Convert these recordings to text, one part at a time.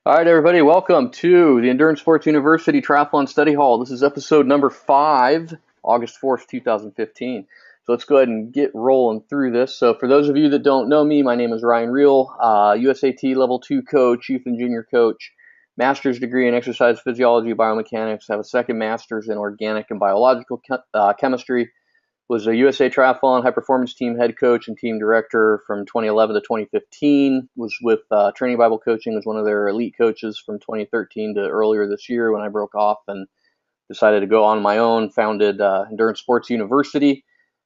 All right, everybody, welcome to the Endurance Sports University Triathlon Study Hall. This is episode number 5, August 4th, 2015. So let's go ahead and get rolling through this. So for those of you that don't know me, my name is Ryan Reel, USAT Level 2 coach, youth and junior coach, master's degree in exercise physiology, biomechanics, have a second master's in organic and biological chemistry, was a USA Triathlon high performance team head coach and team director from 2011 to 2015. Was with Training Bible Coaching, was one of their elite coaches from 2013 to earlier this year when I broke off and decided to go on my own. Founded Endurance Sports University.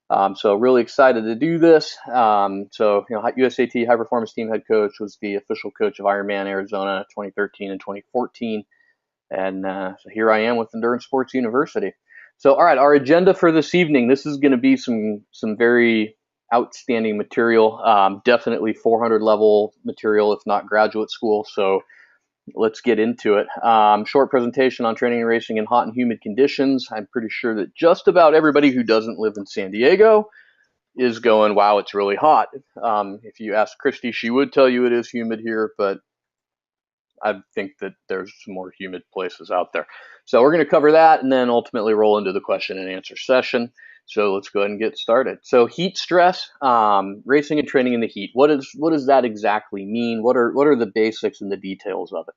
So really excited to do this. USAT high performance team head coach, was the official coach of Ironman Arizona 2013 and 2014. And so here I am with Endurance Sports University. So, all right, our agenda for this evening, this is going to be some very outstanding material, definitely 400 level material, if not graduate school. So let's get into it. Short presentation on training and racing in hot and humid conditions. I'm pretty sure that just about everybody who doesn't live in San Diego is going, wow, it's really hot. If you ask Christy, she would tell you it is humid here, but I think that there's some more humid places out there. So we're going to cover that and then ultimately roll into the question and answer session. So let's go ahead and get started. So heat stress, racing and training in the heat. What does that exactly mean? What are the basics and the details of it?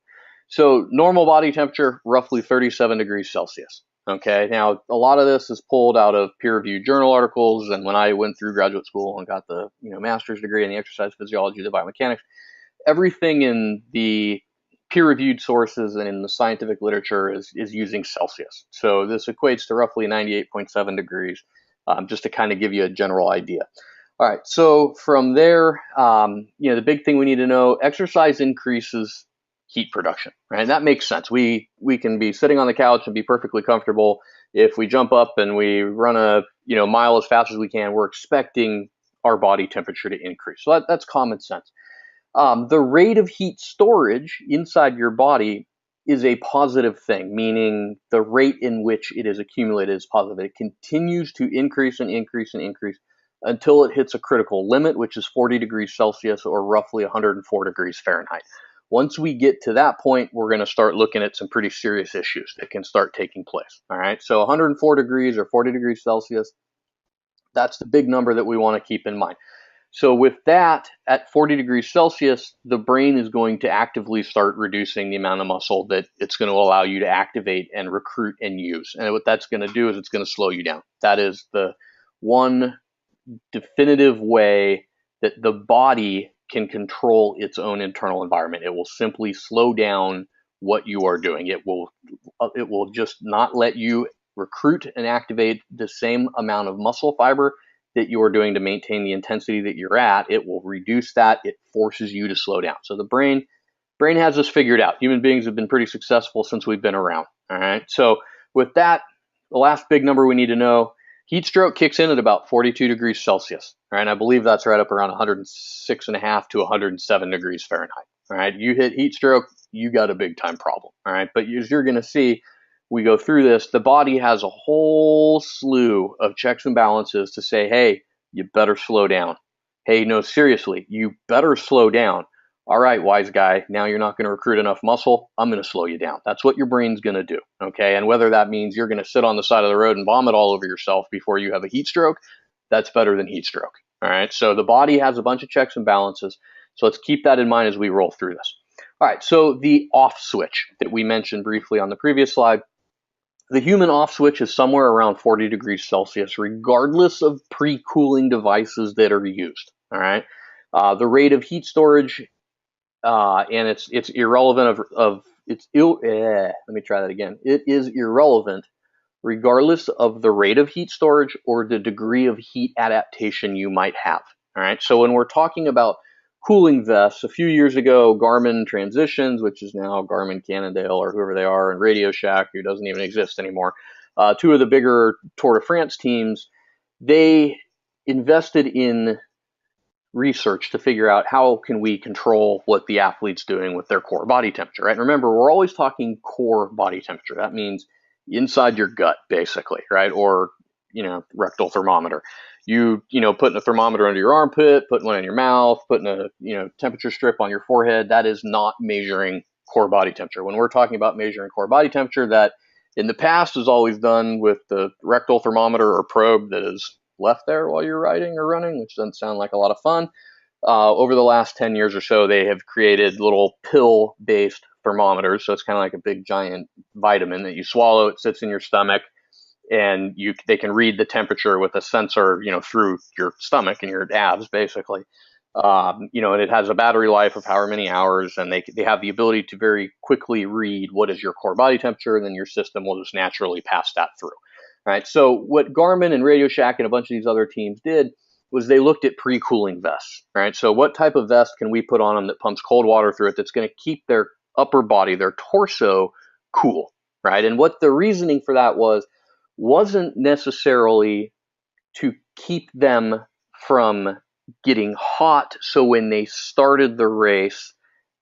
So normal body temperature, roughly 37 degrees Celsius. Okay, now a lot of this is pulled out of peer-reviewed journal articles, and when I went through graduate school and got the master's degree in the exercise physiology, the biomechanics, everything in the peer-reviewed sources and in the scientific literature is using Celsius. So this equates to roughly 98.7 degrees, just to kind of give you a general idea. All right, so from there, the big thing we need to know, exercise increases heat production, right? And that makes sense. We can be sitting on the couch and be perfectly comfortable. If we jump up and we run a mile as fast as we can, we're expecting our body temperature to increase. So that's common sense. The rate of heat storage inside your body is a positive thing, meaning the rate in which it is accumulated is positive. It continues to increase and increase and increase until it hits a critical limit, which is 40 degrees Celsius or roughly 104 degrees Fahrenheit. Once we get to that point, we're going to start looking at some pretty serious issues that can start taking place. All right, so 104 degrees or 40 degrees Celsius, that's the big number that we want to keep in mind. So with that, at 40 degrees Celsius, the brain is going to actively start reducing the amount of muscle that it's going to allow you to activate and recruit and use. And what that's going to do is it's going to slow you down. That is the one definitive way that the body can control its own internal environment. It will simply slow down what you are doing. It will just not let you recruit and activate the same amount of muscle fiber that you're doing to maintain the intensity that you're at. It will reduce that. It forces you to slow down. So the brain has this figured out. Human beings have been pretty successful since we've been around. All right. So with that, the last big number we need to know, heat stroke kicks in at about 42 degrees Celsius. All right. And I believe that's right up around 106.5 to 107 degrees Fahrenheit. All right. You hit heat stroke, you got a big time problem. All right. But as you're going to see, we go through this, the body has a whole slew of checks and balances to say, hey, you better slow down. Hey, no, seriously, you better slow down. All right, wise guy, now you're not going to recruit enough muscle. I'm going to slow you down. That's what your brain's going to do, okay? And whether that means you're going to sit on the side of the road and vomit all over yourself before you have a heat stroke, that's better than heat stroke, all right? So the body has a bunch of checks and balances. So let's keep that in mind as we roll through this. All right, so the off switch that we mentioned briefly on the previous slide, the human off switch is somewhere around 40 degrees Celsius, regardless of pre-cooling devices that are used. All right. The rate of heat storage, and it's irrelevant let me try that again. It is irrelevant regardless of the rate of heat storage or the degree of heat adaptation you might have. All right. So when we're talking about cooling vests, a few years ago, Garmin Transitions, which is now Garmin Cannondale or whoever they are, and Radio Shack, who doesn't even exist anymore, two of the bigger Tour de France teams, they invested in research to figure out how can we control what the athlete's doing with their core body temperature, right? And remember, we're always talking core body temperature. That means inside your gut, basically, right? Or, rectal thermometer. Putting a thermometer under your armpit, putting one in your mouth, putting a, temperature strip on your forehead, that is not measuring core body temperature. When we're talking about measuring core body temperature, that in the past is always done with the rectal thermometer or probe that is left there while you're riding or running, which doesn't sound like a lot of fun. Over the last 10 years or so, they have created little pill-based thermometers. So it's kind of like a big giant vitamin that you swallow. It sits in your stomach, and they can read the temperature with a sensor, through your stomach and your abs, basically. And it has a battery life of however many hours, and they have the ability to very quickly read what is your core body temperature, and then your system will just naturally pass that through. All right. So what Garmin and Radio Shack and a bunch of these other teams did was they looked at pre-cooling vests. Right. So what type of vest can we put on them that pumps cold water through it that's going to keep their upper body, their torso, cool. Right. And what the reasoning for that wasn't necessarily to keep them from getting hot, so when they started the race,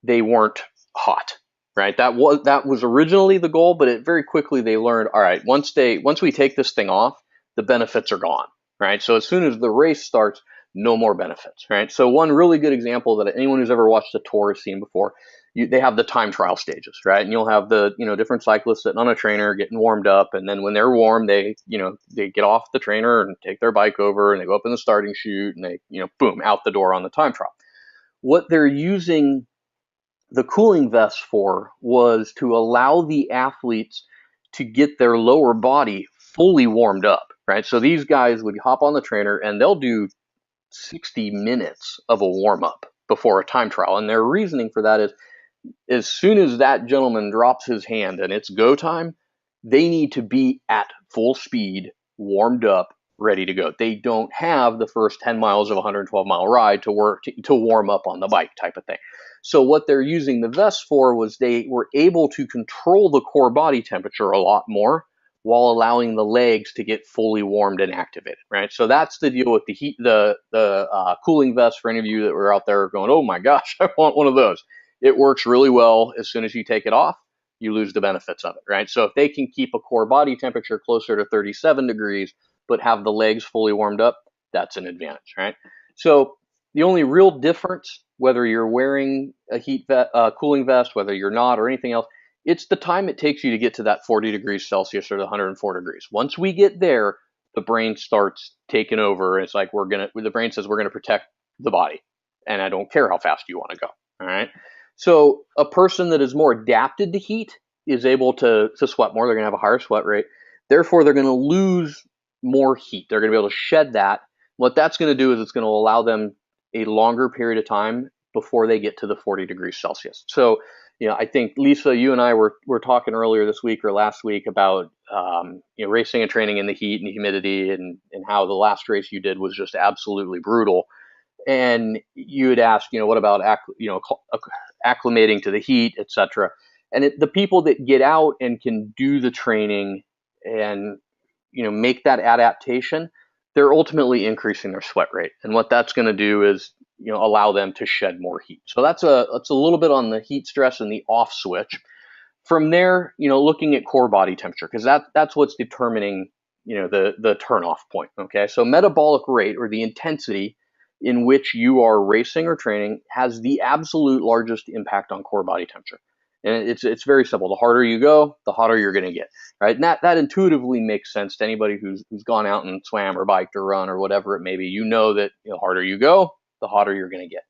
they weren't hot, right? That was originally the goal, but very quickly they learned, all right, once we take this thing off, the benefits are gone, right? So as soon as the race starts, no more benefits, right? So one really good example that anyone who's ever watched a tour has seen before, they have the time trial stages, right? And you'll have the different cyclists sitting on a trainer getting warmed up, and then when they're warm, they get off the trainer and take their bike over, and they go up in the starting chute, and they boom, out the door on the time trial. What they're using the cooling vests for was to allow the athletes to get their lower body fully warmed up, right? So these guys would hop on the trainer and they'll do 60 minutes of a warm up before a time trial, and their reasoning for that is, as soon as that gentleman drops his hand and it's go time, they need to be at full speed, warmed up, ready to go. They don't have the first 10 miles of a 112-mile ride to warm up on the bike, type of thing. So what they're using the vest for was they were able to control the core body temperature a lot more while allowing the legs to get fully warmed and activated, right? So that's the deal with the heat, the cooling vest. For any of you that were out there going, oh my gosh, I want one of those. It works really well. As soon as you take it off, you lose the benefits of it, right? So if they can keep a core body temperature closer to 37 degrees, but have the legs fully warmed up, that's an advantage, right? So the only real difference, whether you're wearing a cooling vest, whether you're not, or anything else, it's the time it takes you to get to that 40 degrees Celsius or the 104 degrees. Once we get there, the brain starts taking over. It's like the brain says we're gonna protect the body, and I don't care how fast you want to go. All right. So a person that is more adapted to heat is able to sweat more. They're going to have a higher sweat rate. Therefore, they're going to lose more heat. They're going to be able to shed that. What that's going to do is it's going to allow them a longer period of time before they get to the 40 degrees Celsius. So, I think, Lisa, you and I were talking earlier this week or last week about racing and training in the heat and the humidity, and how the last race you did was just absolutely brutal. And you had asked, what about acclimating to the heat, etc. And the people that get out and can do the training and make that adaptation, they're ultimately increasing their sweat rate. And what that's going to do is allow them to shed more heat. So that's a little bit on the heat stress and the off switch. From there, looking at core body temperature, because that's what's determining the turn off point. Okay, so metabolic rate, or the intensity in which you are racing or training, has the absolute largest impact on core body temperature. And it's very simple. The harder you go, the hotter you're going to get, right? And that intuitively makes sense to anybody who's gone out and swam or biked or run or whatever it may be. That the harder you go, the hotter you're going to get.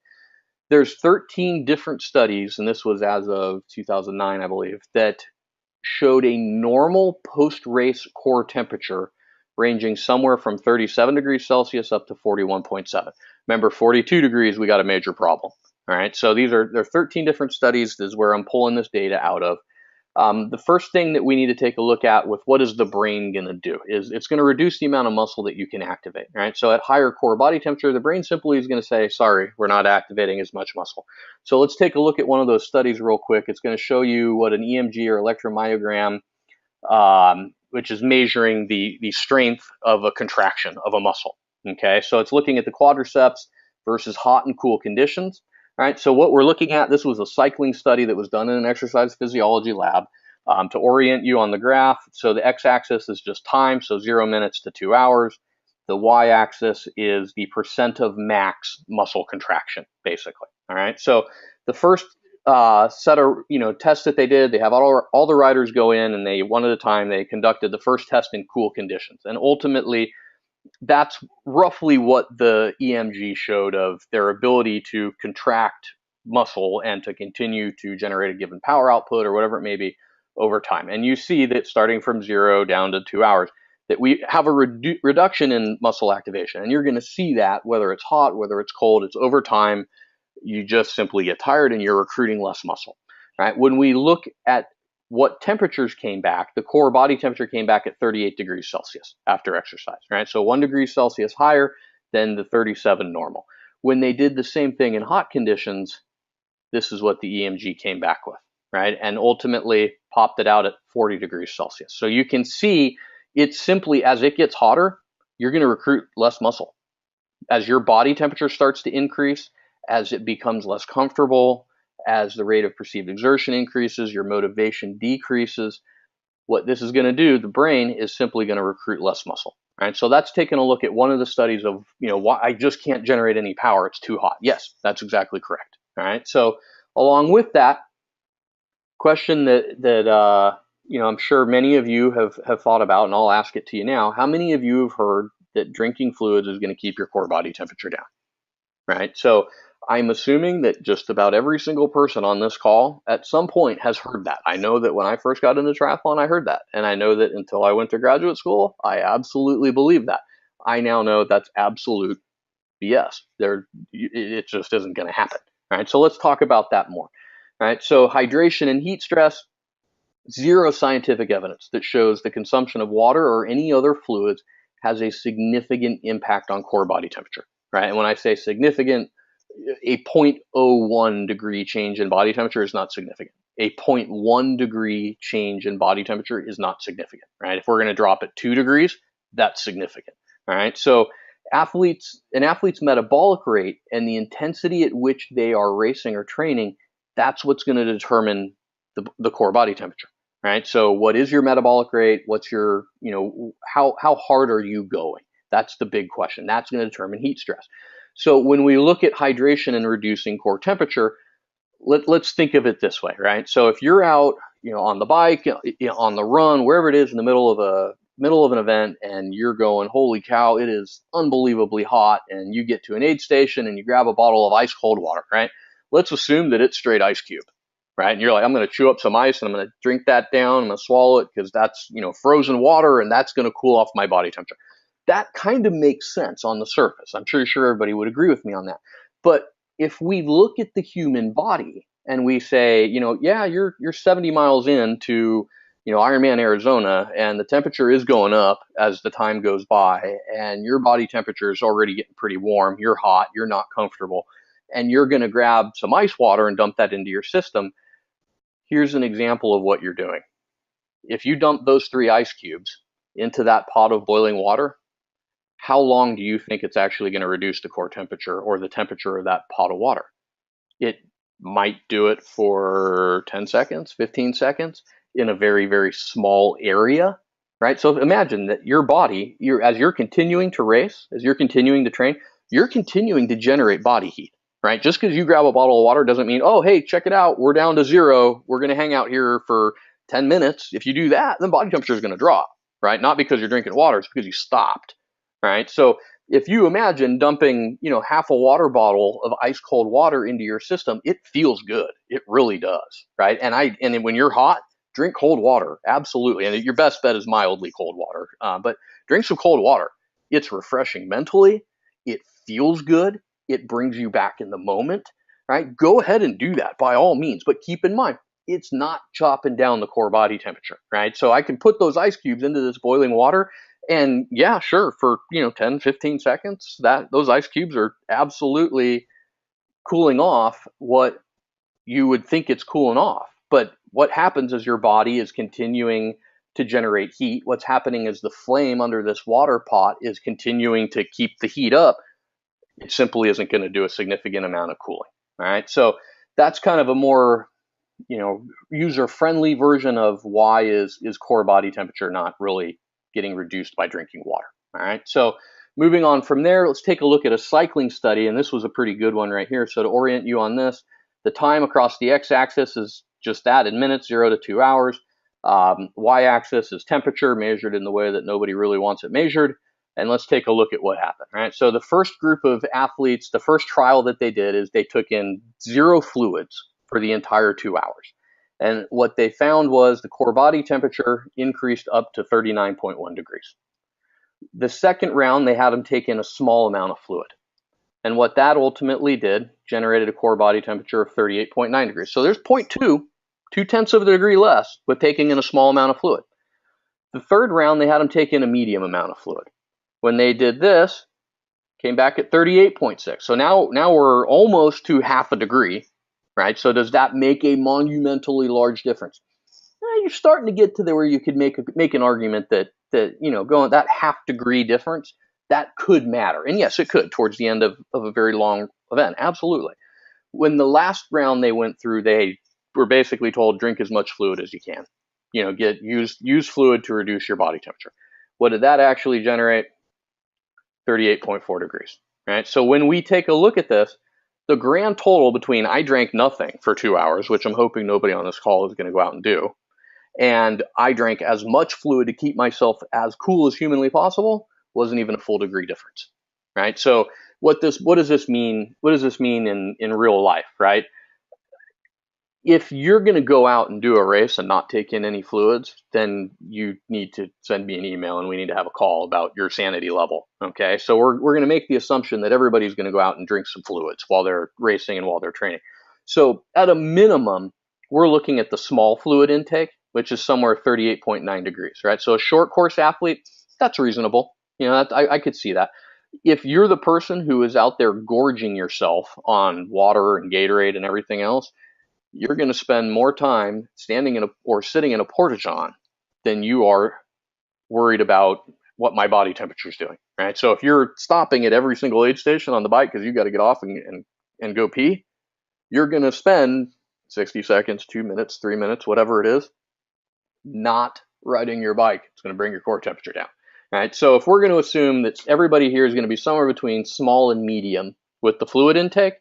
There's 13 different studies, and this was as of 2009, I believe, that showed a normal post-race core temperature ranging somewhere from 37 degrees Celsius up to 41.7. Remember, 42 degrees, we got a major problem. All right, so there are 13 different studies. This is where I'm pulling this data out of. The first thing that we need to take a look at with what is the brain going to do is it's going to reduce the amount of muscle that you can activate. Right, so at higher core body temperature, the brain simply is going to say, sorry, we're not activating as much muscle. So let's take a look at one of those studies real quick. It's going to show you what an EMG or electromyogram, which is measuring the strength of a contraction of a muscle. Okay, so it's looking at the quadriceps versus hot and cool conditions. All right, so what we're looking at, this was a cycling study that was done in an exercise physiology lab. To orient you on the graph, so the x-axis is just time, so 0 minutes to 2 hours. The y-axis is the percent of max muscle contraction, basically. All right, so the first set of tests that they did. They have all the riders go in, and they one at a time they conducted the first test in cool conditions, and ultimately that's roughly what the EMG showed of their ability to contract muscle and to continue to generate a given power output or whatever it may be over time. And you see that starting from 0 down to 2 hours, that we have a reduction in muscle activation. And you're going to see that whether it's hot, whether it's cold, it's over time. You just simply get tired and you're recruiting less muscle, right? When we look at what temperatures came back, the core body temperature came back at 38 degrees Celsius after exercise, right? So 1 degree Celsius higher than the 37 normal. When they did the same thing in hot conditions, this is what the EMG came back with, right? And ultimately popped it out at 40 degrees Celsius. So you can see it's simply as it gets hotter, you're going to recruit less muscle. As your body temperature starts to increase, as it becomes less comfortable, as the rate of perceived exertion increases, your motivation decreases. What this is going to do, the brain is simply going to recruit less muscle. Right? So that's taking a look at one of the studies of, why I just can't generate any power. It's too hot. Yes, that's exactly correct. All right. So along with that, question that I'm sure many of you have thought about, and I'll ask it to you now. How many of you have heard that drinking fluids is going to keep your core body temperature down? Right. So I'm assuming that just about every single person on this call at some point has heard that. I know that when I first got into triathlon, I heard that. And I know that until I went to graduate school, I absolutely believed that. I now know that's absolute BS. It just isn't going to happen. All right. So let's talk about that more. All right. So hydration and heat stress, zero scientific evidence that shows the consumption of water or any other fluids has a significant impact on core body temperature. Right. And when I say significant, a 0.01 degree change in body temperature is not significant. A 0.1 degree change in body temperature is not significant, right? If we're going to drop it 2 degrees, that's significant, all right? So an athlete's metabolic rate and the intensity at which they are racing or training, that's what's going to determine the core body temperature, right? So what is your metabolic rate? What's your, how hard are you going? That's the big question. That's going to determine heat stress. So when we look at hydration and reducing core temperature, let's think of it this way, right? So if you're out, on the bike, on the run, wherever it is in the middle of an event, and you're going, holy cow, it is unbelievably hot, and you get to an aid station and you grab a bottle of ice cold water, right? Let's assume that it's straight ice cube, right? And you're like, I'm going to chew up some ice and I'm going to drink that down. I'm going to swallow it because that's, frozen water and that's going to cool off my body temperature. That kind of makes sense on the surface. I'm sure everybody would agree with me on that. But if we look at the human body and we say, yeah, you're 70 miles into, Ironman, Arizona, and the temperature is going up as the time goes by, and your body temperature is already getting pretty warm. You're hot. You're not comfortable. And you're going to grab some ice water and dump that into your system. Here's an example of what you're doing. If you dump those 3 ice cubes into that pot of boiling water, how long do you think it's actually going to reduce the core temperature or the temperature of that pot of water? It might do it for 10 seconds, 15 seconds in a very, very small area, right? So imagine that your body, as you're continuing to race, as you're continuing to train, you're continuing to generate body heat, right? Just because you grab a bottle of water doesn't mean, oh, hey, check it out, we're down to 0. We're going to hang out here for 10 minutes. If you do that, then body temperature is going to drop, right? Not because you're drinking water, it's because you stopped. Right. So if you imagine dumping, half a water bottle of ice cold water into your system, it feels good. It really does. Right. And when you're hot, drink cold water. Absolutely. And your best bet is mildly cold water. But drink some cold water. It's refreshing mentally. It feels good. It brings you back in the moment. Right. Go ahead and do that by all means. But keep in mind, it's not chopping down the core body temperature. Right. So I can put those ice cubes into this boiling water. And yeah, sure, for 10, 15 seconds, those ice cubes are absolutely cooling off what you would think it's cooling off. But what happens is your body is continuing to generate heat. What's happening is the flame under this water pot is continuing to keep the heat up. It simply isn't going to do a significant amount of cooling. All right. So that's kind of a more user-friendly version of why is core body temperature not really getting reduced by drinking water. All right. So moving on from there, let's take a look at a cycling study. And this was a pretty good one right here. So to orient you on this, The time across the x-axis is just that in minutes, 0 to 2 hours. Y-axis is temperature, measured in the way that nobody really wants it measured. And let's take a look at what happened, right? So the first group of athletes, the first trial that they did is they took in 0 fluids for the entire 2 hours. And what they found was the core body temperature increased up to 39.1 degrees. The second round, they had them take in a small amount of fluid. And what that ultimately did, generated a core body temperature of 38.9 degrees. So there's 0.2, 0.2 of a degree less, with taking in a small amount of fluid. The third round, they had them take in a medium amount of fluid. When they did this, came back at 38.6. So now we're almost to half a degree, right? So does that make a monumentally large difference? You're starting to get to where you could make an argument that going that half degree difference, that could matter. And yes, it could towards the end of a very long event. Absolutely. When the last round they went through, they were basically told, drink as much fluid as you can. Use fluid to reduce your body temperature. What did that actually generate? 38.4 degrees, right? So when we take a look at this, the grand total between I drank nothing for 2 hours, which I'm hoping nobody on this call is going to go out and do, and I drank as much fluid to keep myself as cool as humanly possible, wasn't even a full degree difference, right? So what does this mean? What does this mean in real life, right? If you're going to go out and do a race and not take in any fluids, then you need to send me an email and we need to have a call about your sanity level. Okay. So we're going to make the assumption that everybody's going to go out and drink some fluids while they're racing and while they're training. So at a minimum, we're looking at the small fluid intake, which is somewhere 38.9 degrees, right? So a short course athlete, that's reasonable. I could see that. If you're the person who is out there gorging yourself on water and Gatorade and everything else, you're going to spend more time standing or sitting in a porta-john than you are worried about what my body temperature is doing, right? So if you're stopping at every single aid station on the bike because you got to get off and go pee, you're going to spend 60 seconds, 2 minutes, 3 minutes, whatever it is, not riding your bike. It's going to bring your core temperature down, right? So if we're going to assume that everybody here is going to be somewhere between small and medium with the fluid intake,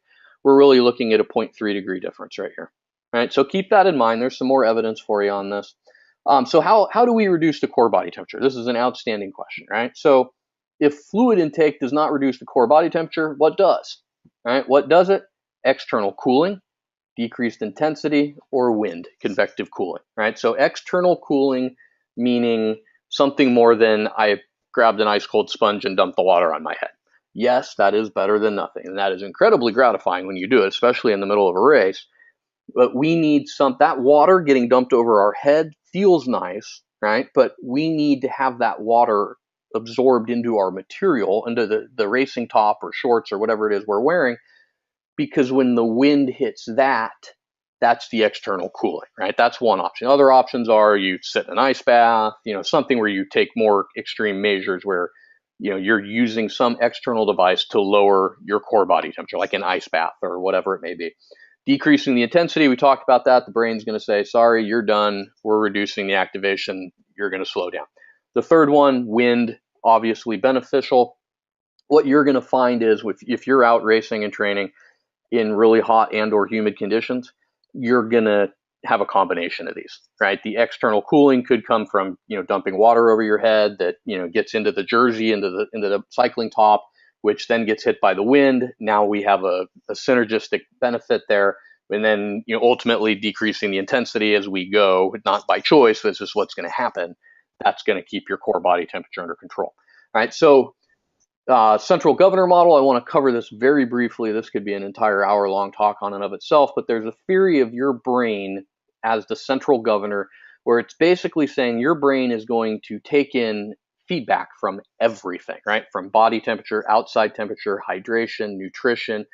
we're really looking at a 0.3 degree difference right here. Right, so keep that in mind. There's some more evidence for you on this. So how do we reduce the core body temperature? This is an outstanding question, right? So if fluid intake does not reduce the core body temperature, what does? Right? What does it? External cooling, decreased intensity, or wind, convective cooling, right? So external cooling meaning something more than I grabbed an ice cold sponge and dumped the water on my head. Yes, that is better than nothing, and that is incredibly gratifying when you do it, especially in the middle of a race. But we need that water getting dumped over our head feels nice, right? But we need to have that water absorbed into our material, into the racing top or shorts or whatever it is we're wearing, because when the wind hits that's the external cooling, right? That's one option. Other options are you sit in an ice bath, something where you take more extreme measures where, you're using some external device to lower your core body temperature, like an ice bath or whatever it may be. Decreasing the intensity, we talked about that. The brain's going to say, sorry, you're done. We're reducing the activation. You're going to slow down. The third one, wind, obviously beneficial. What you're going to find is if you're out racing and training in really hot and or humid conditions, you're going to have a combination of these, right? The external cooling could come from, dumping water over your head that, gets into the jersey, into the cycling top, which then gets hit by the wind. Now we have a synergistic benefit there. And then, ultimately decreasing the intensity as we go, not by choice, this is what's going to happen. That's going to keep your core body temperature under control. All right. So central governor model, I want to cover this very briefly. This could be an entire hour-long talk on and of itself, but there's a theory of your brain as the central governor where it's basically saying your brain is going to take in feedback from everything, right? From body temperature, outside temperature, hydration, nutrition,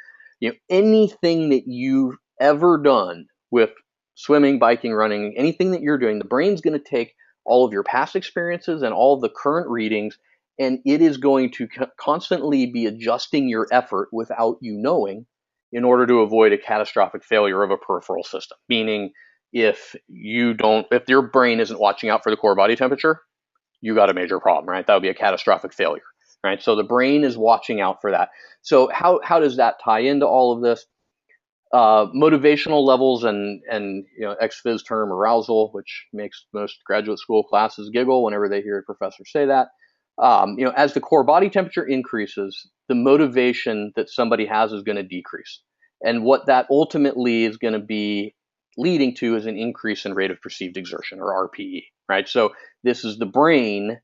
anything that you've ever done with swimming, biking, running, anything that you're doing, the brain's going to take all of your past experiences and all of the current readings, and it is going to constantly be adjusting your effort without you knowing in order to avoid a catastrophic failure of a peripheral system. Meaning if your brain isn't watching out for the core body temperature, you got a major problem, right? That would be a catastrophic failure, right? So the brain is watching out for that. So how does that tie into all of this? Motivational levels and ex-phys term arousal, which makes most graduate school classes giggle whenever they hear a professor say that. As the core body temperature increases, the motivation that somebody has is going to decrease. And what that ultimately is going to be leading to is an increase in rate of perceived exertion, or RPE, right? So this is the brain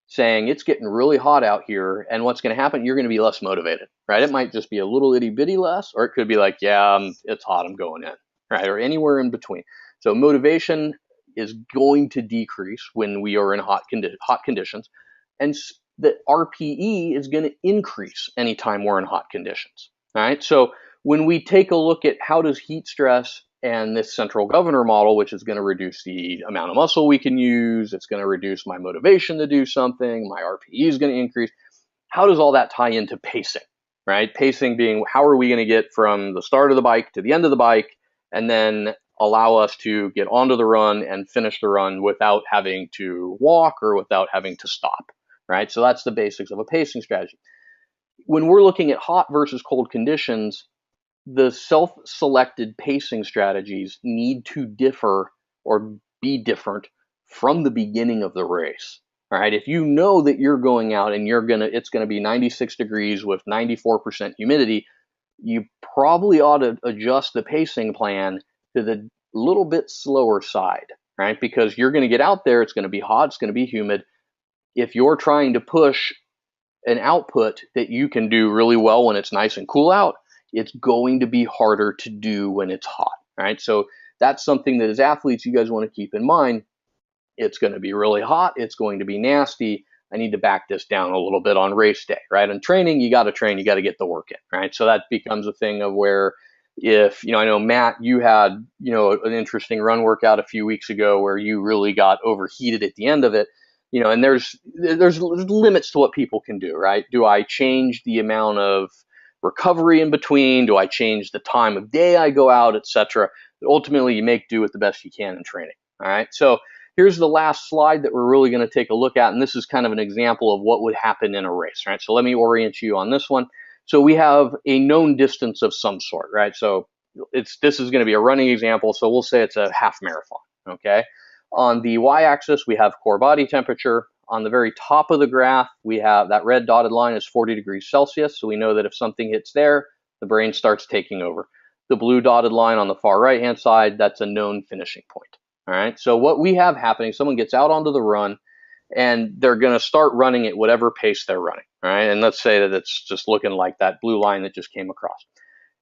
saying it's getting really hot out here, and what's going to happen, you're going to be less motivated, right? It might just be a little itty bitty less, or it could be like, yeah, it's hot, I'm going in, right? Or anywhere in between. So motivation is going to decrease when we are in hot conditions, and the RPE is going to increase anytime we're in hot conditions, right? So when we take a look at how does heat stress and this central governor model, which is going to reduce the amount of muscle we can use, it's going to reduce my motivation to do something, my RPE is going to increase. How does all that tie into pacing, right? Pacing being how are we going to get from the start of the bike to the end of the bike, and then allow us to get onto the run and finish the run without having to walk or without having to stop, right? So that's the basics of a pacing strategy. When we're looking at hot versus cold conditions, the self-selected pacing strategies need to differ or be different from the beginning of the race. All right, if you know that you're going out and it's gonna be 96 degrees with 94% humidity, you probably ought to adjust the pacing plan to the little bit slower side, right? Because you're gonna get out there, it's gonna be hot, it's gonna be humid. If you're trying to push an output that you can do really well when it's nice and cool out, it's going to be harder to do when it's hot, right? So that's something that as athletes, you guys want to keep in mind. It's going to be really hot. It's going to be nasty. I need to back this down a little bit on race day, right? On training, you got to train, you got to get the work in, right? So that becomes a thing of where if, I know Matt, you had, an interesting run workout a few weeks ago where you really got overheated at the end of it, and there's limits to what people can do, right? Do I change the amount of recovery in between? Do I change the time of day I go out, etc.? Ultimately, you make do with the best you can in training. All right. So here's the last slide that we're really going to take a look at, and this is kind of an example of what would happen in a race, right? So let me orient you on this one. So we have a known distance of some sort, right? So this is going to be a running example, so we'll say it's a half marathon, okay? On the y-axis, we have core body temperature. On the very top of the graph, we have that red dotted line is 40 degrees Celsius, so we know that if something hits there, the brain starts taking over. The blue dotted line on the far right-hand side, that's a known finishing point. All right, so what we have happening, someone gets out onto the run, and they're going to start running at whatever pace they're running, all right? And let's say that it's just looking like that blue line that just came across.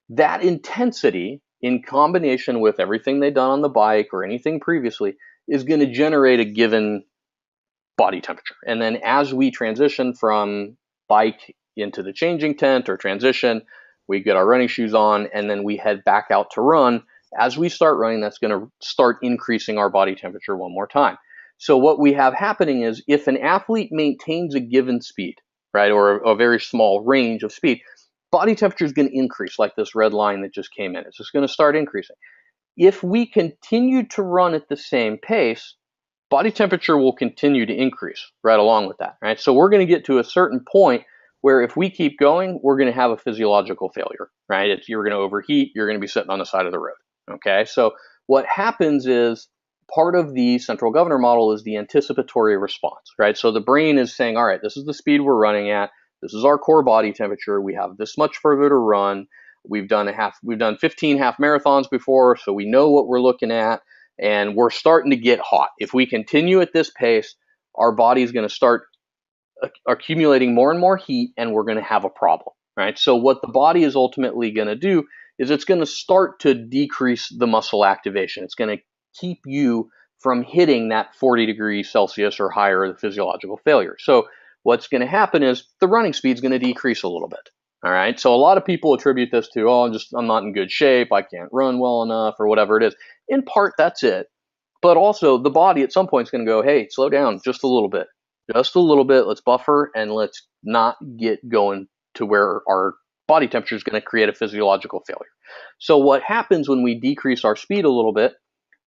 That intensity, in combination with everything they've done on the bike or anything previously, is going to generate a given body temperature. And then as we transition from bike into the changing tent or transition, we get our running shoes on, and then we head back out to run. As we start running, that's going to start increasing our body temperature one more time. So what we have happening is if an athlete maintains a given speed, right, or a very small range of speed, body temperature is going to increase like this red line that just came in. It's just going to start increasing. If we continue to run at the same pace, body temperature will continue to increase right along with that, right? So we're going to get to a certain point where if we keep going, we're going to have a physiological failure, right? You're going to overheat, you're going to be sitting on the side of the road, okay? So what happens is part of the central governor model is the anticipatory response, right? So the brain is saying, all right, this is the speed we're running at, this is our core body temperature, we have this much further to run, we've done 15 half marathons before, so we know what we're looking at, and we're starting to get hot. If we continue at this pace, our body's going to start accumulating more and more heat, and we're going to have a problem, right? So what the body is ultimately going to do is it's going to start to decrease the muscle activation. It's going to keep you from hitting that 40 degrees Celsius or higher of the physiological failure. So what's going to happen is the running speed is going to decrease a little bit. All right. So a lot of people attribute this to, I'm not in good shape, I can't run well enough, or whatever it is. In part, that's it. But also the body at some point is going to go, hey, slow down just a little bit. Just a little bit. Let's buffer and let's not get going to where our body temperature is going to create a physiological failure. So what happens when we decrease our speed a little bit,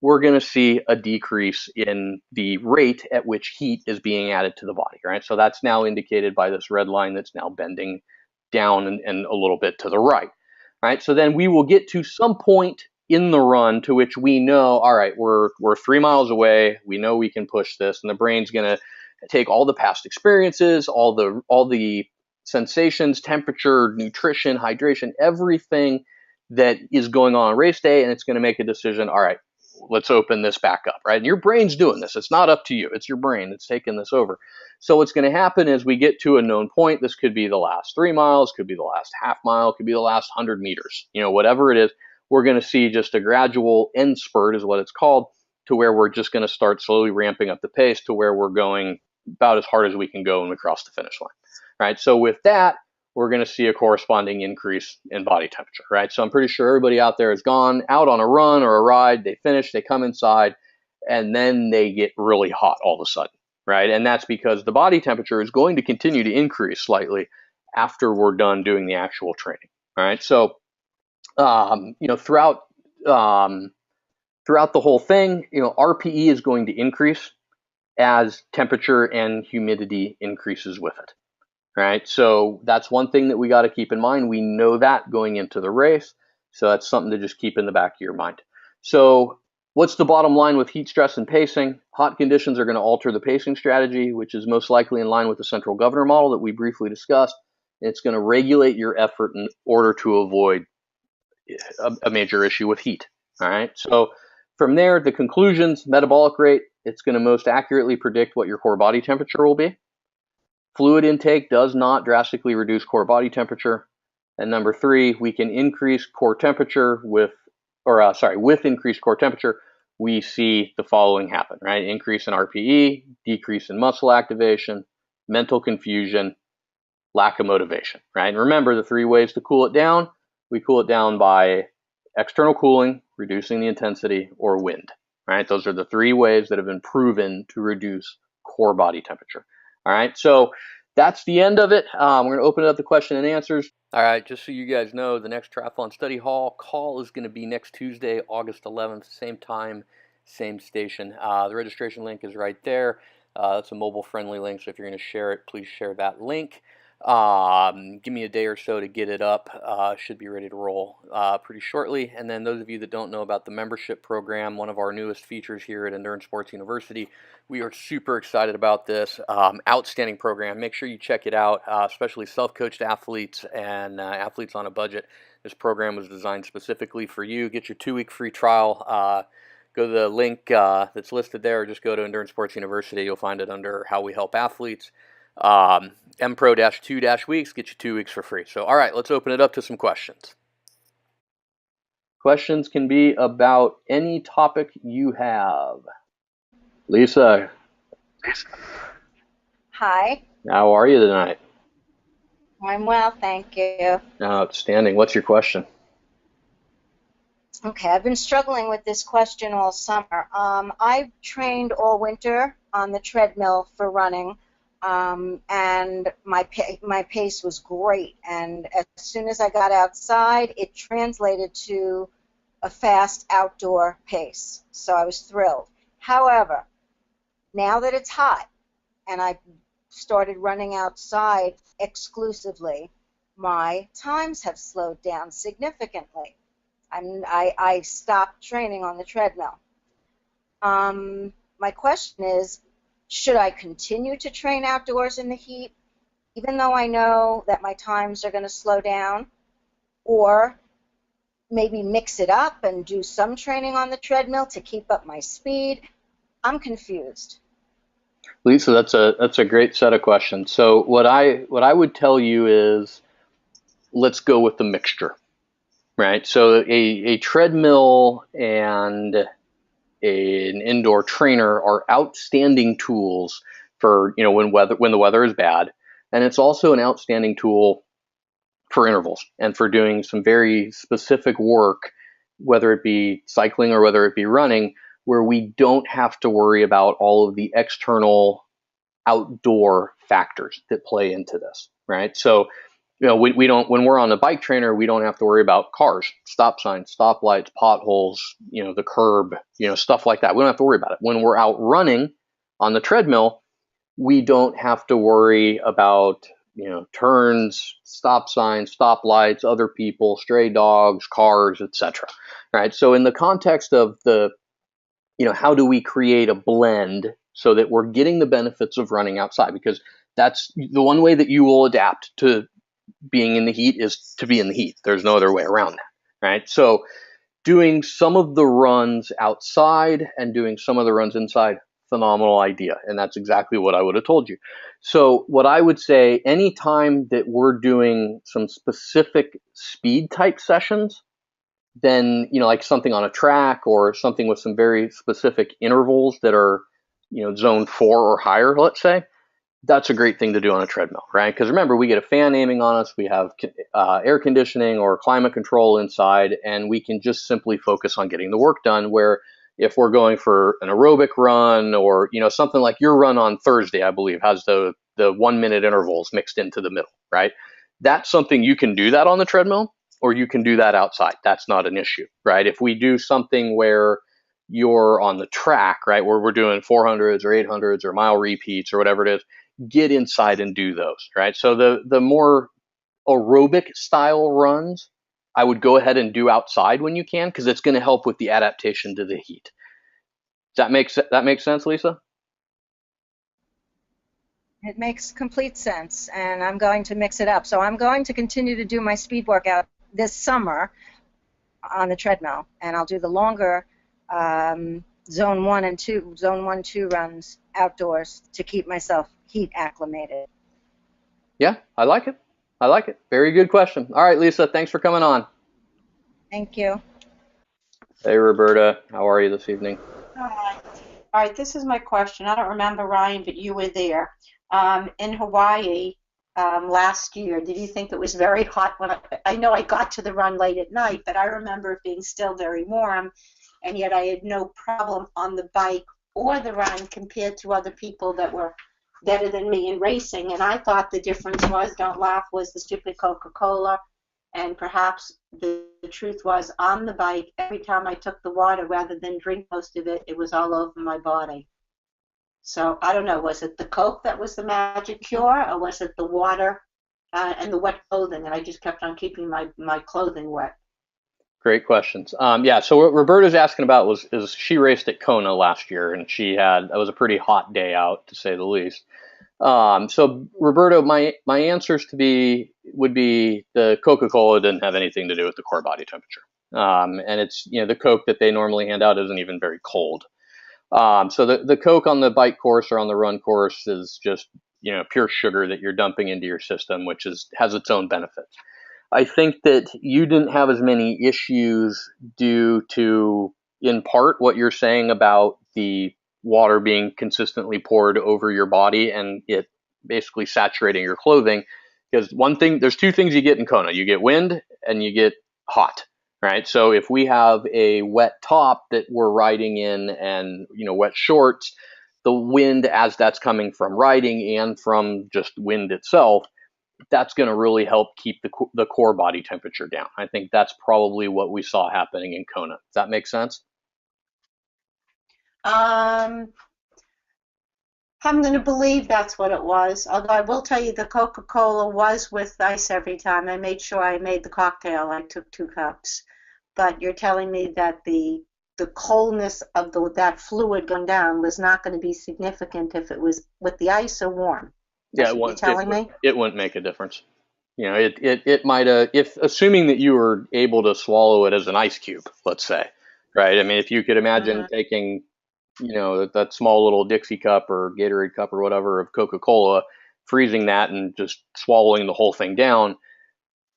we're going to see a decrease in the rate at which heat is being added to the body, right? So that's now indicated by this red line that's now bending down and a little bit to the right. right? So then we will get to some point in the run to which we know, all right, we're 3 miles away. We know we can push this, and the brain's going to take all the past experiences, all the sensations, temperature, nutrition, hydration, everything that is going on race day, and it's going to make a decision. All right, let's open this back up, right? And your brain's doing this. It's not up to you. It's your brain that's taking this over. So what's going to happen is we get to a known point. This could be the last 3 miles, could be the last half mile, could be the last 100 meters, whatever it is. We're going to see just a gradual end spurt is what it's called, to where we're just going to start slowly ramping up the pace to where we're going about as hard as we can go when we cross the finish line, right? So with that, we're going to see a corresponding increase in body temperature, right? So I'm pretty sure everybody out there has gone out on a run or a ride, they finish, they come inside, and then they get really hot all of a sudden, right? And that's because the body temperature is going to continue to increase slightly after we're done doing the actual training, all right? So, throughout the whole thing, RPE is going to increase as temperature and humidity increases with it, right? So that's one thing that we got to keep in mind. We know that going into the race, so that's something to just keep in the back of your mind. So what's the bottom line with heat stress and pacing? Hot conditions are going to alter the pacing strategy, which is most likely in line with the central governor model that we briefly discussed. It's going to regulate your effort in order to avoid a major issue with heat, all right? So from there, the conclusions: metabolic rate, it's going to most accurately predict what your core body temperature will be. Fluid intake does not drastically reduce core body temperature. And number 3, we can increase core temperature with increased core temperature, we see the following happen, right? Increase in RPE, decrease in muscle activation, mental confusion, lack of motivation, right? And remember the 3 ways to cool it down. We cool it down by external cooling, reducing the intensity, or wind, right? Those are the 3 ways that have been proven to reduce core body temperature. All right, so that's the end of it. We're going to open it up to question and answers. All right, just so you guys know, the next Triathlon Study Hall call is going to be next Tuesday, August 11th, same time, same station. The registration link is right there. That's a mobile-friendly link, so if you're going to share it, please share that link. Give me a day or so to get it up. Should be ready to roll pretty shortly. And then those of you that don't know about the membership program, one of our newest features here at Endurance Sports University, we are super excited about this. Outstanding program. Make sure you check it out, especially self-coached athletes and athletes on a budget. This program was designed specifically for you. Get your 2-week free trial. Go to the link that's listed there, or just go to Endurance Sports University. You'll find it under How We Help Athletes. MPro-2-weeks, get you 2 weeks for free. So, all right, let's open it up to some questions. Questions can be about any topic you have. Lisa. Hi. How are you tonight? I'm well, thank you. Outstanding. What's your question? Okay, I've been struggling with this question all summer. I've trained all winter on the treadmill for running. And my pace was great, and as soon as I got outside, it translated to a fast outdoor pace, so I was thrilled. However, now that it's hot and I started running outside exclusively, my times have slowed down significantly. I stopped training on the treadmill. My question is, should I continue to train outdoors in the heat, even though I know that my times are going to slow down, or maybe mix it up and do some training on the treadmill to keep up my speed? I'm confused. Lisa, that's a great set of questions. So what I would tell you is, let's go with the mixture, right? So a treadmill and an indoor trainer are outstanding tools for when the weather is bad, and it's also an outstanding tool for intervals and for doing some very specific work, whether it be cycling or whether it be running, where we don't have to worry about all of the external outdoor factors that play into this, right? So we don't, when we're on a bike trainer, we don't have to worry about cars, stop signs, stoplights, potholes, the curb, stuff like that. We don't have to worry about it. When we're out running on the treadmill, we don't have to worry about turns, stop signs, stop lights, other people, stray dogs, cars, etc. Right. So in the context of how do we create a blend so that we're getting the benefits of running outside? Because that's the one way that you will adapt to being in the heat, is to be in the heat. There's no other way around that, right? So doing some of the runs outside and doing some of the runs inside, phenomenal idea. And that's exactly what I would have told you. So what I would say, anytime that we're doing some specific speed type sessions, then, like something on a track or something with some very specific intervals that are, zone 4 or higher, let's say, that's a great thing to do on a treadmill, right? Because remember, we get a fan aiming on us, we have air conditioning or climate control inside, and we can just simply focus on getting the work done. Where if we're going for an aerobic run, or something like your run on Thursday, I believe has the 1 minute intervals mixed into the middle, right? That's something you can do that on the treadmill, or you can do that outside. That's not an issue, right? If we do something where you're on the track, right, where we're doing 400s or 800s or mile repeats or whatever it is, get inside and do those, right? So the more aerobic style runs, I would go ahead and do outside when you can, because it's going to help with the adaptation to the heat. Does that make sense, Lisa? It makes complete sense, and I'm going to mix it up. So I'm going to continue to do my speed workout this summer on the treadmill, and I'll do the longer zone 1, 2 runs outdoors to keep myself heat acclimated. Yeah, I like it. I like it. Very good question. All right, Lisa, thanks for coming on. Thank you. Hey, Roberta, how are you this evening? All right. All right, this is my question. I don't remember, Ryan, but you were there. In Hawaii last year, did you think it was very hot? I know I got to the run late at night, but I remember it being still very warm, and yet I had no problem on the bike or the run compared to other people that were better than me in racing. And I thought the difference was, don't laugh, was the stupid Coca-Cola. And perhaps the truth was, on the bike, every time I took the water, rather than drink most of it, it was all over my body. So I don't know, was it the Coke that was the magic cure, or was it the water and the wet clothing? And I just kept on keeping my clothing wet. Great questions. Yeah, so what Roberta's asking about is she raced at Kona last year, and that was a pretty hot day out, to say the least. So Roberto, my answers would be the Coca-Cola didn't have anything to do with the core body temperature. And it's, the Coke that they normally hand out isn't even very cold. So the Coke on the bike course or on the run course is just, pure sugar that you're dumping into your system, which has its own benefits. I think that you didn't have as many issues due to, in part, what you're saying about the water being consistently poured over your body and it basically saturating your clothing. Because there's two things you get in Kona. You get wind and you get hot, right? So if we have a wet top that we're riding in and, wet shorts, the wind, as that's coming from riding and from just wind itself, that's going to really help keep the core body temperature down. I think that's probably what we saw happening in Kona. Does that make sense? I'm going to believe that's what it was. Although I will tell you, the Coca-Cola was with ice every time. I made sure I made the cocktail. I took 2 cups. But you're telling me that the coldness of that fluid going down was not going to be significant if it was with the ice or warm. Yeah, it wouldn't make a difference. It might have, if assuming that you were able to swallow it as an ice cube, let's say, right? I mean, if you could imagine taking, that small little Dixie cup or Gatorade cup or whatever of Coca-Cola, freezing that and just swallowing the whole thing down,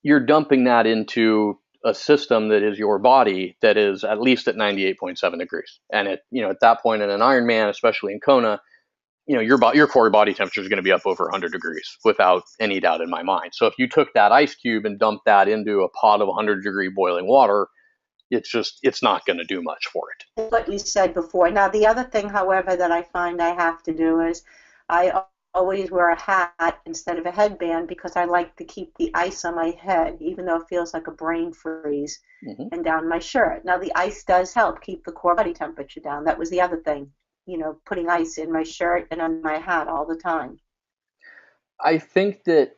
you're dumping that into a system that is your body that is at least at 98.7 degrees. And at that point in an Ironman, especially in Kona, your core body temperature is going to be up over 100 degrees without any doubt in my mind. So if you took that ice cube and dumped that into a pot of 100-degree boiling water, it's not going to do much for it. What you said before. Now, the other thing, however, that I find I have to do is I always wear a hat instead of a headband because I like to keep the ice on my head, even though it feels like a brain freeze, and down my shirt. Now, the ice does help keep the core body temperature down. That was the other thing, putting ice in my shirt and on my hat all the time. I think that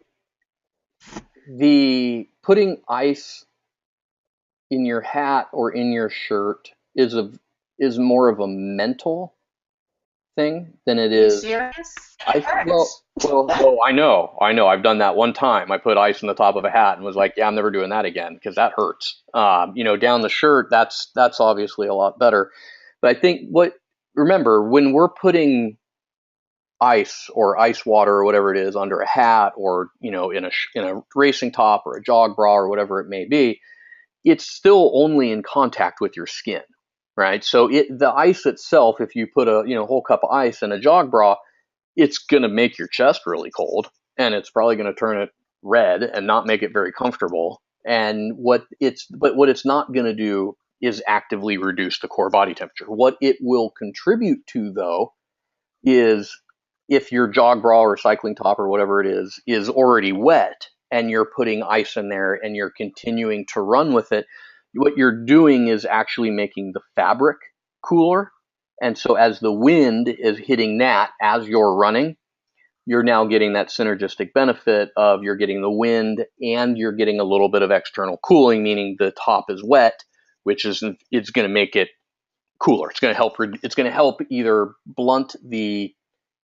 the putting ice in your hat or in your shirt is more of a mental thing than it Are you is. serious? It I well, hurts. well, oh, I know, I know. I've done that one time. I put ice in the top of a hat and was like, yeah, I'm never doing that again because that hurts. Down the shirt, that's obviously a lot better. But I think remember when we're putting ice or ice water or whatever it is under a hat or in a racing top or a jog bra or whatever it may be, it's still only in contact with your skin, right? So the ice itself, if you put a whole cup of ice in a jog bra, it's going to make your chest really cold, and it's probably going to turn it red and not make it very comfortable. And what it's not going to do is actively reduce the core body temperature. What it will contribute to, though, is if your jog bra or cycling top or whatever it is already wet and you're putting ice in there and you're continuing to run with it, what you're doing is actually making the fabric cooler. And so as the wind is hitting that as you're running, you're now getting that synergistic benefit of you're getting the wind and you're getting a little bit of external cooling, meaning the top is wet, which is it's going to make it cooler. It's going to help either blunt the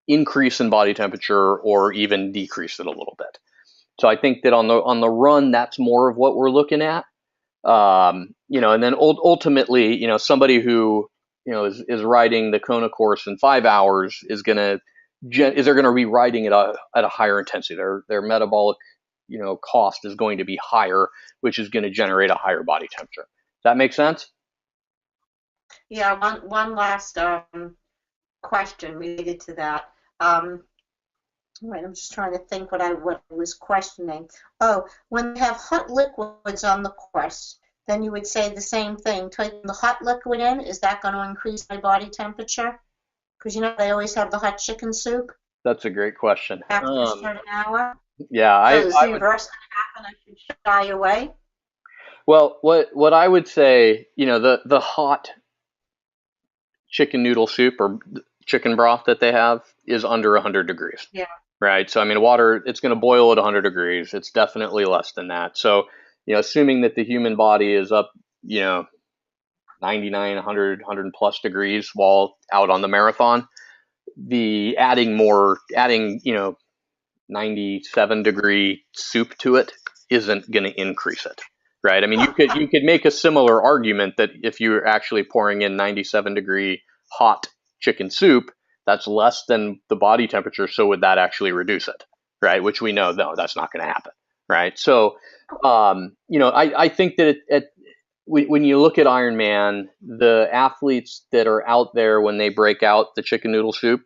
increase in body temperature or even decrease it a little bit. So I think that on the run, that's more of what we're looking at. And then ultimately, somebody who is riding the Kona course in 5 hours is they're going to be riding it at a higher intensity. Their metabolic cost is going to be higher, which is going to generate a higher body temperature. Does that make sense? Yeah, one last question related to that. Wait, I'm just trying to think what I was questioning. Oh, when they have hot liquids on the course, then you would say the same thing. Taking the hot liquid in, is that going to increase my body temperature? Because they always have the hot chicken soup That's a great question. after a certain hour. Yeah, So is I the would. reverse going to happen? I should shy away. Well, what I would say, the hot chicken noodle soup or chicken broth that they have is under 100 degrees, Yeah. right? So I mean, water, it's going to boil at 100 degrees. It's definitely less than that. So, assuming that the human body is up, 99, 100, 100 plus degrees while out on the marathon, the adding 97-degree soup to it isn't going to increase it, right? I mean, you could make a similar argument that if you're actually pouring in 97-degree hot chicken soup, that's less than the body temperature. So would that actually reduce it, right? Which we know, no, that's not going to happen, right? So, I think that when you look at Ironman, the athletes that are out there when they break out the chicken noodle soup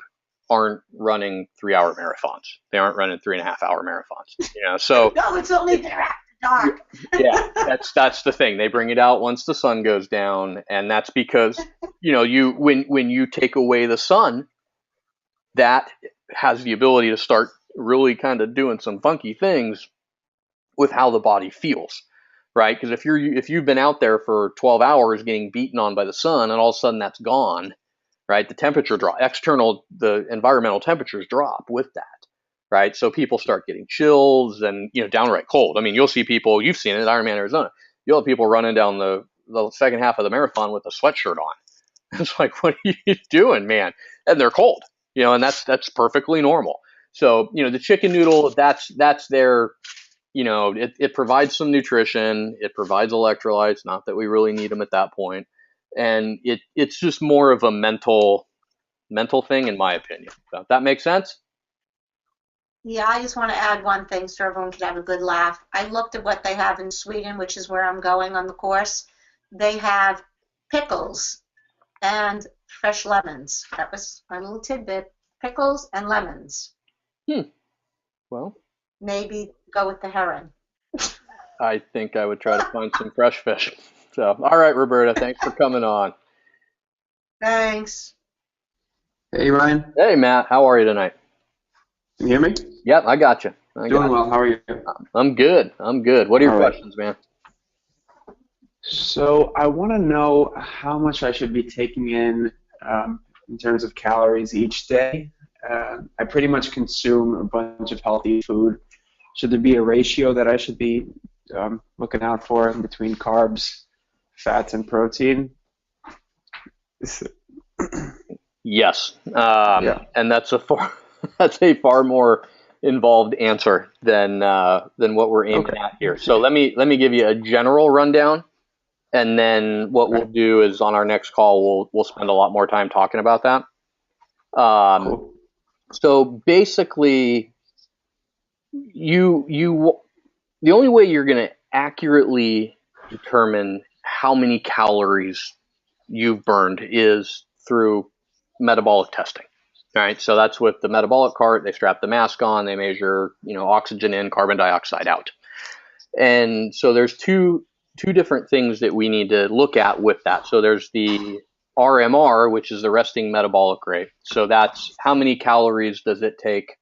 aren't running 3 hour marathons. They aren't running 3.5 hour marathons. So No, it's only there after dark. yeah, that's the thing. They bring it out once the sun goes down, and that's because when you take away the sun, that has the ability to start really kind of doing some funky things with how the body feels, right? Because if you've been out there for 12 hours getting beaten on by the sun, and all of a sudden that's gone, right? The temperature drop, the environmental temperatures drop with that, right? So people start getting chills and downright cold. I mean, you'll see people, you've seen it at Ironman Arizona. You'll have people running down the second half of the marathon with a sweatshirt on. It's like, what are you doing, man? And they're cold, and that's perfectly normal. So the chicken noodle, that's their it provides some nutrition, it provides electrolytes, not that we really need them at that point, and it's just more of a mental thing, in my opinion. So, that makes sense. Yeah, I just want to add one thing so everyone can have a good laugh. I looked at what they have in Sweden, which is where I'm going on the course. They have pickles and fresh lemons. That was my little tidbit. Pickles and lemons. Well, Maybe go with the heron. I think I would try to find some fresh fish. So, all right, Roberta, thanks for coming on. Thanks. Hey Ryan, Hey, Matt, how are you tonight? can you hear me? Yep, I got you. Doing well. How are you? I'm good. What are your All right. questions, man? So I want to know how much I should be taking in terms of calories each day. I pretty much consume a bunch of healthy food. should there be a ratio that I should be looking out for between carbs, fats, and protein? Yes, Yeah. and that's a far that's a far more involved answer than what we're aiming Okay. at here. So let me give you a general rundown, and then what we'll Right. do is on our next call we'll spend a lot more time talking about that. Um, Cool. so basically, you the only way you're going to accurately determine how many calories you've burned is through metabolic testing. All right, so that's with the metabolic cart. They strap the mask on. They measure, oxygen in, carbon dioxide out. And so there's two different things that we need to look at with that. So there's the RMR, which is the resting metabolic rate. So that's how many calories does it take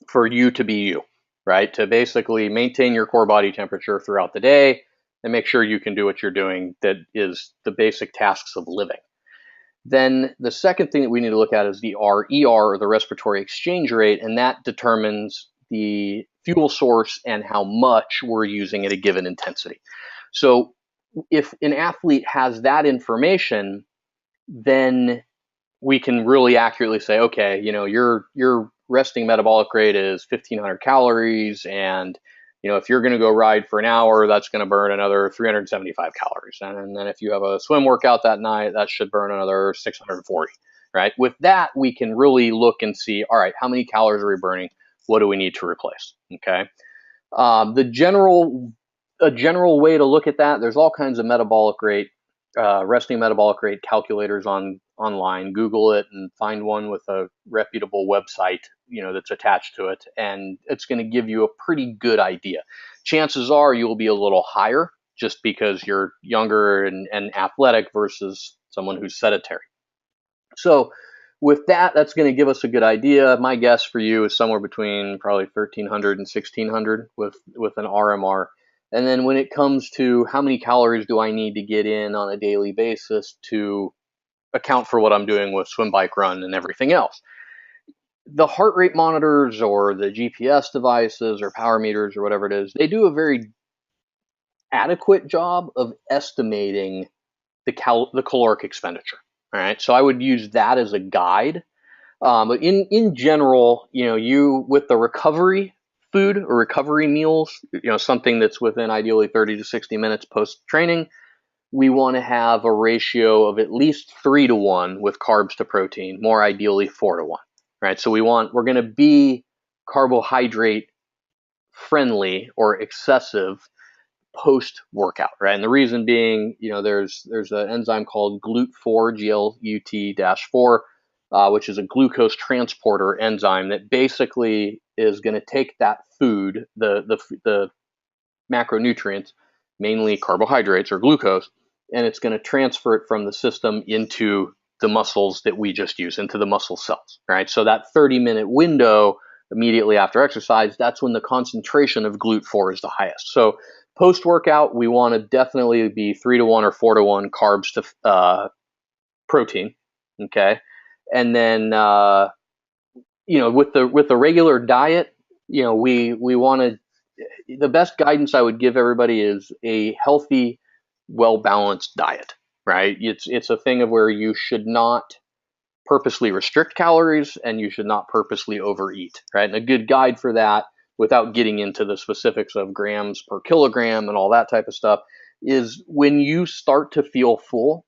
for you to be you, right? To basically maintain your core body temperature throughout the day and make sure you can do what you're doing, that is the basic tasks of living. Then the second thing that we need to look at is the RER, or the respiratory exchange rate, and that determines the fuel source and how much we're using at a given intensity. So if an athlete has that information, then we can really accurately say, okay, your resting metabolic rate is 1,500 calories, and if you're going to go ride for an hour, that's going to burn another 375 calories, and then if you have a swim workout that night, that should burn another 640. Right? With that, we can really look and see, all right, how many calories are we burning? What do we need to replace? Okay. The general A general way to look at that, there's all kinds of resting metabolic rate calculators online. Google it and find one with a reputable website, that's attached to it, and it's going to give you a pretty good idea. Chances are you'll be a little higher just because you're younger and athletic versus someone who's sedentary. So with that, that's going to give us a good idea. My guess for you is somewhere between probably 1,300 and 1,600 with an RMR. And then when it comes to how many calories do I need to get in on a daily basis to account for what I'm doing with swim, bike, run, and everything else, the heart rate monitors or the GPS devices or power meters or whatever it is, they do a very adequate job of estimating the caloric expenditure. All right, so I would use that as a guide. But in general, you with the recovery food or recovery meals, something that's within ideally 30 to 60 minutes post training, we want to have a ratio of at least 3-to-1 with carbs to protein, more ideally 4-to-1. Right, so we're going to be carbohydrate friendly or excessive post workout, right? And the reason being, there's an enzyme called GLUT4, GLUT-4, which is a glucose transporter enzyme that basically is going to take that food, the macronutrients, mainly carbohydrates or glucose, and it's going to transfer it from the system into the muscles that we just use, into the muscle cells, right? So that 30-minute window immediately after exercise, that's when the concentration of GLUT4 is the highest. So post-workout, we want to definitely be 3-to-1 or 4-to-1 carbs to protein, okay? And then, with the regular diet, we want to, the best guidance I would give everybody is a healthy, well-balanced diet, right? It's a thing of where you should not purposely restrict calories and you should not purposely overeat, right? And a good guide for that, without getting into the specifics of grams per kilogram and all that type of stuff, is when you start to feel full,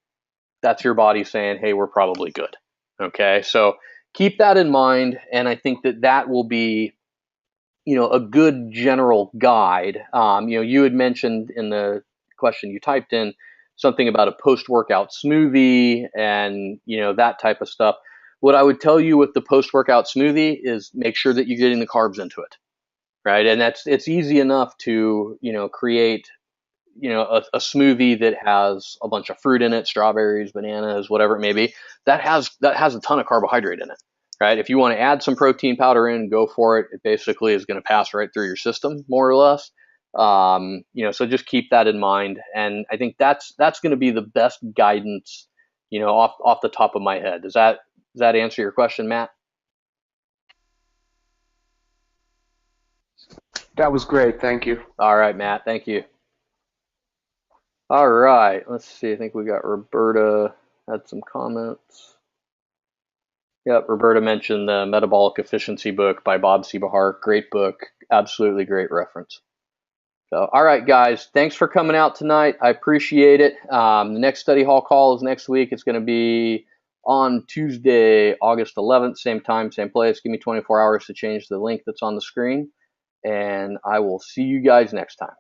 that's your body saying, hey, we're probably good. Okay, so keep that in mind, and I think that will be a good general guide. You had mentioned in the question you typed in something about a post-workout smoothie and that type of stuff. What I would tell you with the post-workout smoothie is make sure that you're getting the carbs into it, right? And it's easy enough to create a smoothie that has a bunch of fruit in it, strawberries, bananas, whatever it may be, that has a ton of carbohydrate in it, right? If you want to add some protein powder in, go for it. It basically is going to pass right through your system, more or less. So just keep that in mind, and I think that's going to be the best guidance, off the top of my head. Does that answer your question, Matt? That was great. Thank you. All right, Matt. Thank you. All right. Let's see. I think we got Roberta had some comments. Yep, Roberta mentioned the Metabolic Efficiency book by Bob Seibehart. Great book. Absolutely great reference. So, all right, guys. Thanks for coming out tonight. I appreciate it. The next study hall call is next week. It's going to be on Tuesday, August 11th, same time, same place. Give me 24 hours to change the link that's on the screen, and I will see you guys next time.